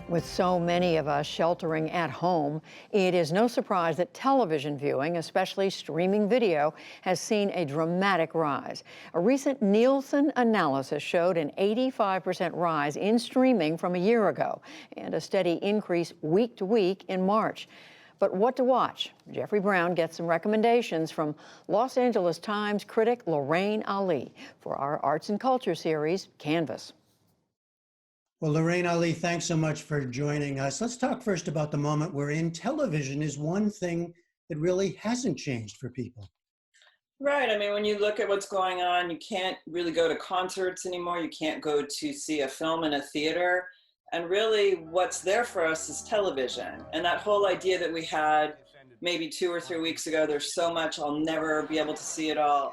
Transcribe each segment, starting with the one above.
With so many of us sheltering at home, it is no surprise that television viewing, especially streaming video, has seen a dramatic rise. A recent Nielsen analysis showed an 85% rise in streaming from a year ago and a steady increase week to week in March. But what to watch? Jeffrey Brown gets some recommendations from Los Angeles Times critic Lorraine Ali for our arts and culture series, Canvas. Well, Lorraine Ali, thanks so much for joining us. Let's talk first about the moment we're in. Television is one thing that really hasn't changed for people. Right. I mean, when you look at what's going on, you can't really go to concerts anymore. You can't go to see a film in a theater. And really, what's there for us is television. And that whole idea that we had maybe 2 or 3 weeks ago, there's so much, I'll never be able to see it all.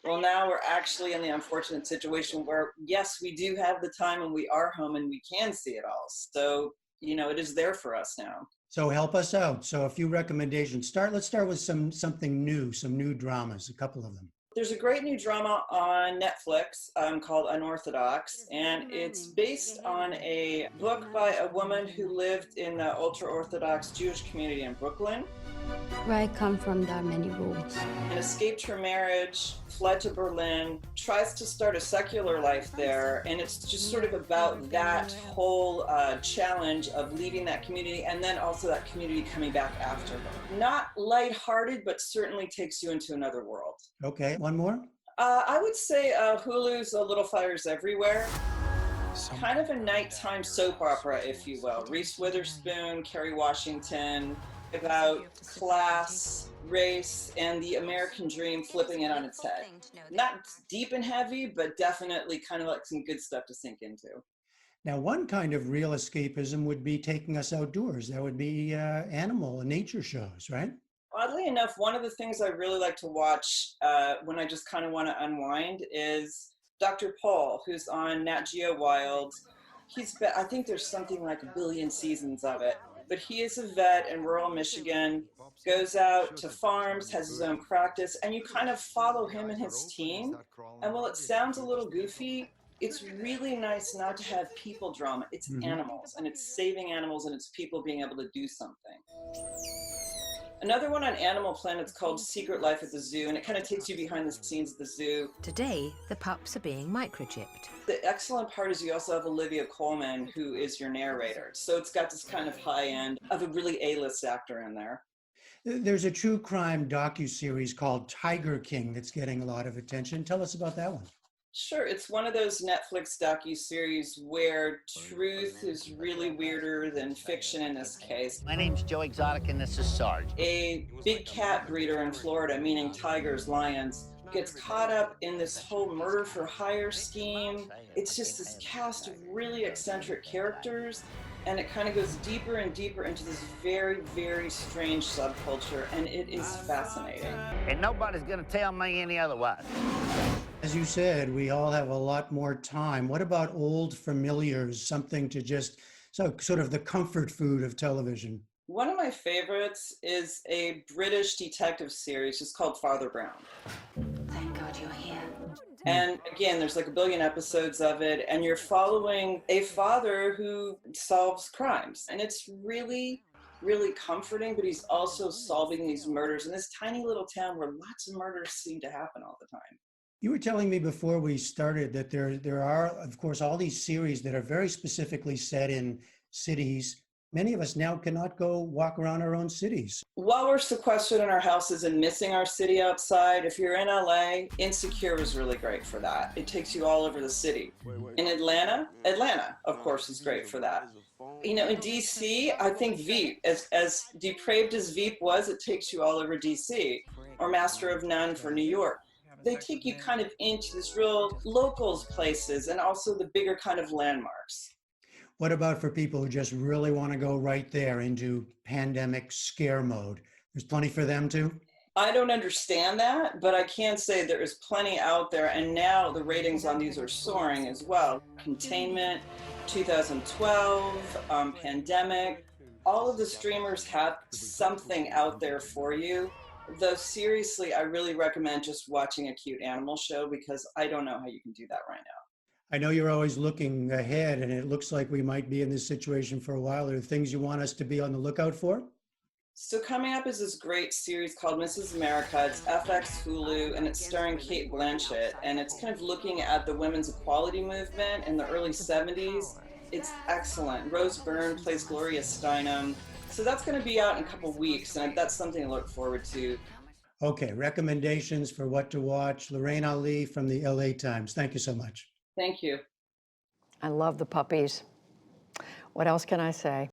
Well, now we're actually in the unfortunate situation where, yes, we do have the time and we are home and we can see it all. So, it is there for us now. So help us out. So a few recommendations. Let's start with something new, some new dramas, a couple of them. There's a great new drama on Netflix called Unorthodox, and it's based on a book by a woman who lived in the ultra-Orthodox Jewish community in Brooklyn. Where I come from, there are many rules. And escaped her marriage, fled to Berlin, tries to start a secular life there, and it's just sort of about that whole challenge of leaving that community and then also that community coming back after her. Not lighthearted, but certainly takes you into another world. Okay, one more? I would say Hulu's A Little Fires Everywhere. Kind of a nighttime soap opera, if you will. Reese Witherspoon, Kerry Washington, about class, race, and the American dream flipping it on its head. Not deep and heavy, but definitely kind of like some good stuff to sink into. Now, one kind of real escapism would be taking us outdoors. That would be animal and nature shows, right? Oddly enough, one of the things I really like to watch when I just kind of want to unwind is Dr. Paul, who's on Nat Geo Wild. I think there's something like 1 billion seasons of it. But he is a vet in rural Michigan, goes out to farms, has his own practice, and you kind of follow him and his team. And while it sounds a little goofy, it's really nice not to have people drama. It's animals, and it's saving animals, and it's people being able to do something. Another one on Animal Planet's called Secret Life at the Zoo, and it kind of takes you behind the scenes at the zoo. Today, the pups are being microchipped. The excellent part is you also have Olivia Colman, who is your narrator. So it's got this kind of high end of a really A-list actor in there. There's a true crime docuseries called Tiger King that's getting a lot of attention. Tell us about that one. Sure, it's one of those Netflix docuseries where truth is really weirder than fiction in this case. My name's Joe Exotic and this is Sarge. A big cat breeder in Florida, meaning tigers, lions, gets caught up in this whole murder for hire scheme. It's just this cast of really eccentric characters, and it kind of goes deeper and deeper into this very, very strange subculture, and it is fascinating. And nobody's gonna tell me any otherwise. As you said, we all have a lot more time. What about old familiars, something to just, sort of the comfort food of television? One of my favorites is a British detective series just called Father Brown. Thank God you're here. And again, there's like 1 billion episodes of it, and you're following a father who solves crimes. And it's really, really comforting, but he's also solving these murders in this tiny little town where lots of murders seem to happen all the time. You were telling me before we started that there are, of course, all these series that are very specifically set in cities. Many of us now cannot go walk around our own cities. While we're sequestered in our houses and missing our city outside, if you're in LA, Insecure is really great for that. It takes you all over the city. In Atlanta, of course, is great for that. In DC, I think Veep, as depraved as Veep was, it takes you all over DC. Or Master of None for New York. They take you kind of into this real locals places and also the bigger kind of landmarks. What about for people who just really want to go right there into pandemic scare mode? There's plenty for them too? I don't understand that, but I can say there is plenty out there, and now the ratings on these are soaring as well. Containment, 2012, Pandemic, all of the streamers have something out there for you. Though seriously, I really recommend just watching a cute animal show because I don't know how you can do that right now. I know you're always looking ahead, and it looks like we might be in this situation for a while. Are there things you want us to be on the lookout for? So coming up is this great series called Mrs. America. It's FX Hulu, and it's starring Kate Blanchett, and it's kind of looking at the women's equality movement in the early 70s. It's excellent. Rose Byrne plays Gloria Steinem. So that's going to be out in a couple weeks, and that's something to look forward to. Okay, recommendations for what to watch. Lorraine Ali from the LA Times. Thank you so much. Thank you. I love the puppies. What else can I say?